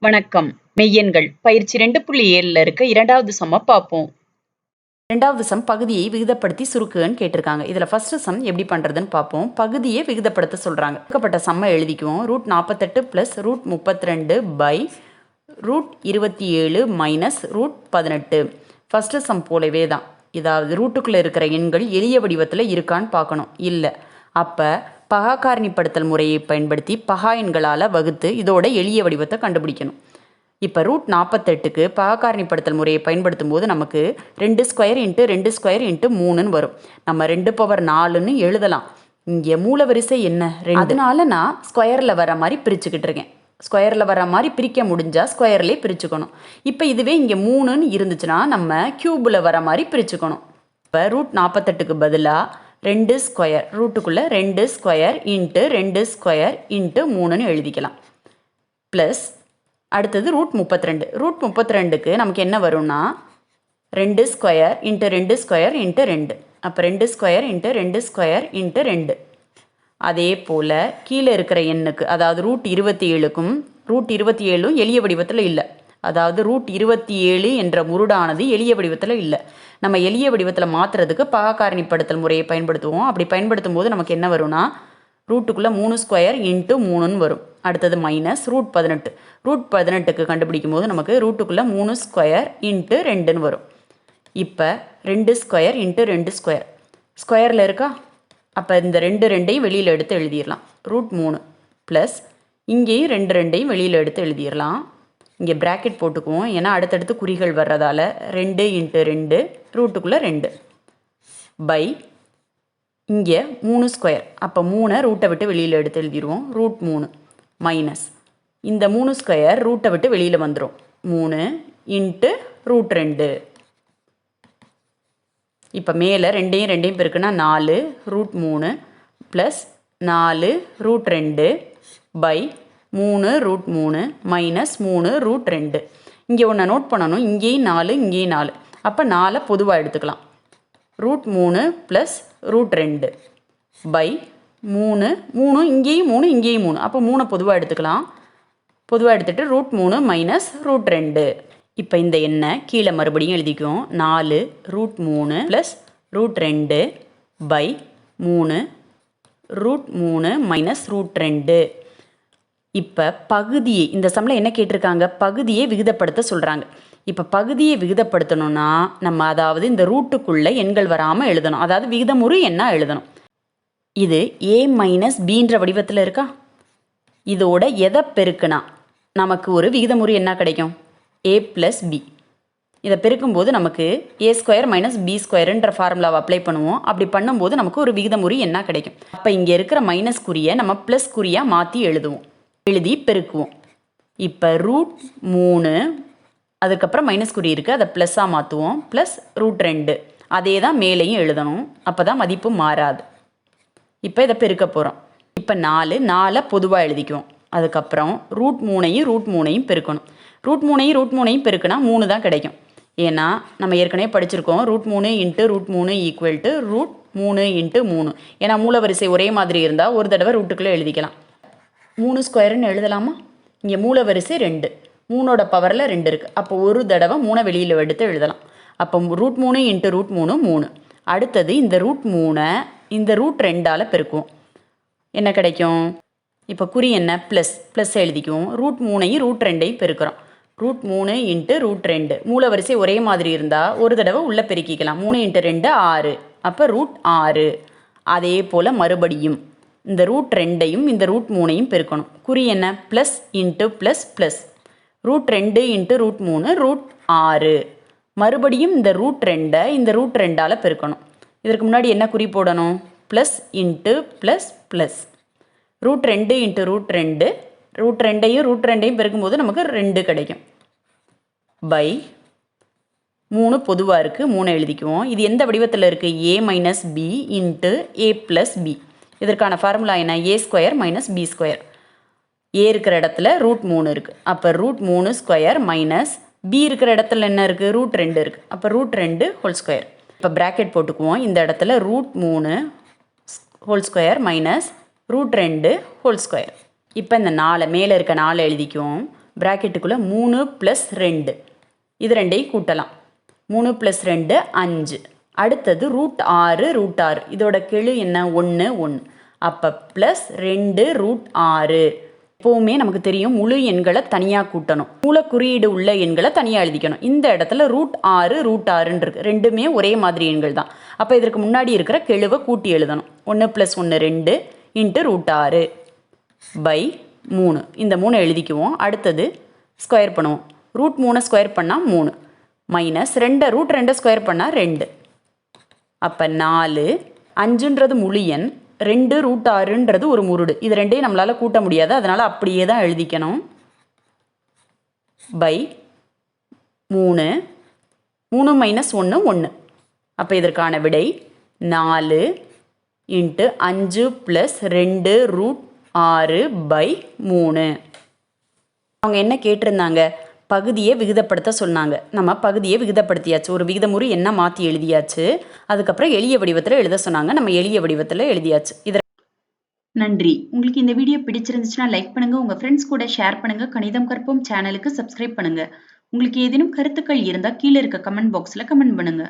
வணக்கம். மெய்யெண்கள் பயிற்சி 2.7ல இருக்க இரண்டாவது சம்ம பார்ப்போம். ரெண்டாவது சம் பகுதியை விகிதப்படுத்தி சுருக்குன்னு கேட்டிருக்காங்க. இதில் ஃபர்ஸ்ட் சம் எப்படி பண்ணுறதுன்னு பார்ப்போம். பகுதியை விகிதப்படுத்த சொல்கிறாங்க. கொடுக்கப்பட்ட சம்மை எழுதிக்குவோம். √48 + √32 பை √27 மைனஸ் √18. ஃபர்ஸ்ட் சம் போலவே தான். இதாவது ரூட்டுக்குள்ளே இருக்கிற எண்கள் எளிய வடிவத்தில் இருக்கான்னு பார்க்கணும். இல்லை, அப்போ பகாக்காரணிப்படுத்தல் முறையை பயன்படுத்தி பகா எண்களால் வகுத்து இதோட எளிய வடிவத்தை கண்டுபிடிக்கணும். இப்போ √48க்கு பகாக்காரணிப்படுத்தல் முறையை பயன்படுத்தும் போது நமக்கு 2² × 2² × 3ன்னு வரும். நம்ம 2⁴ எழுதலாம். இங்கே மூலவரிசை என்ன? 2. அதனால நான் ஸ்கொயரில் வர மாதிரி பிரிச்சுக்கிட்டு இருக்கேன். ஸ்கொயரில் வர மாதிரி பிரிக்க முடிஞ்சால் ஸ்கொயர்லேயே பிரிச்சுக்கணும். இப்போ இதுவே இங்கே 3ன்னு இருந்துச்சுன்னா நம்ம க்யூபில் வர மாதிரி பிரிச்சுக்கணும். இப்போ √48க்கு பதிலாக 2² ரூட்டுக்குள்ளே 2² × 2² × 3ன்னு எழுதிக்கலாம். ப்ளஸ் அடுத்தது √32. √32க்கு நமக்கு என்ன வரும்னா 2² × 2² × 2. அப்போ 2² × 2² × 2. அதே போல் கீழே இருக்கிற எண்ணுக்கு, அதாவது √27க்கும் √27ம் எளிய வடிவத்தில் இல்லை. அதாவது √27 என்ற முருடானது எளிய வடிவத்தில் இல்லை. நம்ம எளிய வடிவத்தில் மாற்றுறதுக்கு பகாக்காரணிப்படுத்தல் முறையை பயன்படுத்துவோம். அப்படி பயன்படுத்தும் போது நமக்கு என்ன வரும்னா ரூட்டுக்குள்ளே 3² × 3ன்னு வரும். அடுத்தது மைனஸ் √18. √18க்கு கண்டுபிடிக்கும் போது நமக்கு ரூட்டுக்குள்ளே 3² × 2ன்னு வரும். இப்போ 2² × 2² ஸ்கொயரில் இருக்கா? அப்போ இந்த 2யும் வெளியில் எடுத்து எழுதிடலாம். √3 ப்ளஸ் இங்கேயும் 2யும் வெளியில் எடுத்து எழுதிடலாம். இங்கே ப்ராக்கெட் போட்டுக்குவோம், ஏன்னா அடுத்தடுத்து குறிகள் வர்றதால 2 × 2 ரூட்டுக்குள்ளே 2 பை இங்கே 3². அப்போ 3 ரூட்டை விட்டு வெளியில் எடுத்து எழுதிடுவோம். √3 மைனஸ் இந்த 3² ரூட்டை விட்டு வெளியில் வந்துடும். 3 × √2. இப்போ மேலே 2யும் பெருக்குன்னா 4 √3 ப்ளஸ் 4 √2 பை 3 √3 மைனஸ் 3 √2. இங்கே ஒன்று நோட் பண்ணணும், இங்கேயும் 4 இங்கேயும் 4. அப்போ 4 பொதுவாக எடுத்துக்கலாம். √3 ப்ளஸ் √2 பை 3 இங்கேயும் 3 இங்கேயும் 3. அப்போ 3 பொதுவாக எடுத்துக்கலாம். பொதுவாக எடுத்துகிட்டு √3 மைனஸ் √2. இப்போ இந்த எண்ணை கீழே மறுபடியும் எழுதிக்குவோம். 4 √3 ப்ளஸ் √2 பை 3 √3 மைனஸ் √2. இப்போ பகுதியை, இந்த சம்மில் என்ன கேட்டிருக்காங்க? பகுதியை விகிதப்படுத்த சொல்கிறாங்க. இப்போ பகுதியை விகிதப்படுத்தணும்னா நம்ம அதாவது இந்த ரூட்டுக்குள்ளே எண்கள் வராமல் எழுதணும். அதாவது விகிதமுறு எண்ணா எழுதணும். இது a மைனஸ் பின்ற வடிவத்தில் இருக்கா? இதோட எதை பெருக்குனா நமக்கு ஒரு விகிதமுறு என்ன கிடைக்கும்? a + b. இதை பெருக்கும்போது நமக்கு a² - b²ன்ற ஃபார்முலாவை அப்ளை பண்ணுவோம். அப்படி பண்ணும்போது நமக்கு ஒரு விகிதமுறு என்ன கிடைக்கும்? அப்போ இங்கே இருக்கிற மைனஸ் குறியை நம்ம ப்ளஸ் குறியாக மாற்றி எழுதுவோம். எழுதி பெருக்குவோம். இப்போ √3 அதுக்கப்புறம் மைனஸ் குறி இருக்குது, அதை ப்ளஸ்ஸாக மாற்றுவோம். ப்ளஸ் √2 அதே தான் மேலேயும் எழுதணும். அப்போ தான் மதிப்பு மாறாது. இப்போ இதை பெருக்க போகிறோம். இப்போ 4 பொதுவாக எழுதிக்குவோம். அதுக்கப்புறம் √3யும் பெருக்கணும். √3யும் பெருக்குனா 3 தான் கிடைக்கும். ஏன்னா நம்ம ஏற்கனவே படிச்சிருக்கோம், √3 × √3 = √3 × 3. ஏன்னா மூலவரிசை ஒரே மாதிரி இருந்தால் ஒரு தடவை ரூட்டுக்குள்ளே எழுதிக்கலாம். 3² எழுதலாமா? இங்கே மூலவரிசை 2, 3ஓட பவரில் 2 இருக்குது. அப்போ ஒரு தடவை 3 வெளியில் எடுத்து எழுதலாம். அப்போ √3 × √3 3. அடுத்தது இந்த √3 இந்த √2ஆல் பெருக்குவோம். என்ன கிடைக்கும்? இப்போ குறி என்ன? ப்ளஸ் எழுதிக்குவோம். √3யும் √2யும் பெருக்கிறோம். √3 × √2 மூலவரிசை ஒரே மாதிரி இருந்தால் ஒரு தடவை உள்ளே பெருக்கிக்கலாம். 3 × 2 6. அப்போ √6. அதே போல் மறுபடியும் இந்த √2யும் இந்த √3யும் பெருக்கணும். குறி என்ன? Plus into plus plus. √2 × √3 √6. மறுபடியும் இந்த √2 இந்த √2ஆல் பெருக்கணும். இதற்கு முன்னாடி என்ன குறி போடணும்? Plus into plus plus. √2 × √2 √2யும் பெருக்கும்போது நமக்கு 2 கிடைக்கும். பை 3 பொதுவாக இருக்குது, 3 எழுதிக்குவோம். இது எந்த வடிவத்தில் இருக்குது? a - b × a + b. இதற்கான ஃபார்முலா என்ன? a² - b². a இருக்கிற இடத்துல √3 இருக்குது. அப்போ √3² மைனஸ் b இருக்கிற இடத்துல என்ன இருக்குது? √2 இருக்குது. அப்போ √2² இப்போ ப்ராக்கெட் போட்டுக்குவோம். இந்த இடத்துல √3² மைனஸ் √2². இப்போ இந்த 4 மேலே இருக்க 4 எழுதிக்குவோம். ப்ராக்கெட்டுக்குள்ளே 3 + 2 இது ரெண்டையும் கூட்டலாம். 3 + 2 5. அடுத்தது √6 √6 இதோட கெழு என்ன 1 1. அப்போ +2 √6. எப்போவுமே நமக்கு தெரியும் முழு எண்களை தனியாக கூட்டணும், மூலக்குறியீடு உள்ள எண்களை தனியாக எழுதிக்கணும். இந்த இடத்துல √6 √6 இருக்கு, ரெண்டுமே ஒரே மாதிரி எண்கள் தான். அப்போ இதற்கு முன்னாடி இருக்கிற கெழுவை கூட்டி எழுதணும். 1 + 1 2 × √6 / 3. இந்த 3 எழுதிக்குவோம். அடுத்தது ஸ்கொயர் பண்ணுவோம். √3 ஸ்கொயர் பண்ணால் 3 மைனஸ் 2 √2 ஸ்கொயர் பண்ணால் 2. அப்போ 4. 5ன்றது முழு எண், 2 √6ன்றது ஒரு முருடு. இது ரெண்டையும் நம்மளால் கூட்ட முடியாது, அதனால் அப்படியே தான் எழுதிக்கணும். / 3. 3 - 1 1. அப்போ இதற்கான விடை 4 × 5 + 2 √6/3. அவங்க என்ன கேட்டிருந்தாங்க? பகுதியை விகிதப்படுத்த சொன்னாங்க. நம்ம பகுதியை விகிதப்படுத்தியாச்சு, ஒரு விகிதமுறு என்ன மாற்றி எழுதியாச்சு. அதுக்கப்புறம் எளிய வடிவத்தில் எழுத சொன்னாங்க, நம்ம எளிய வடிவத்தில் எழுதியாச்சு. நன்றி. உங்களுக்கு இந்த வீடியோ பிடிச்சிருந்துச்சுன்னா லைக் பண்ணுங்க, உங்க ஃப்ரெண்ட்ஸ் கூட ஷேர் பண்ணுங்க. கணிதம் கற்போம் சேனலுக்கு சப்ஸ்கிரைப் பண்ணுங்க. உங்களுக்கு ஏதேனும் கருத்துக்கள் இருந்தால் கீழே இருக்க கமெண்ட் பாக்ஸில் கமெண்ட் பண்ணுங்க.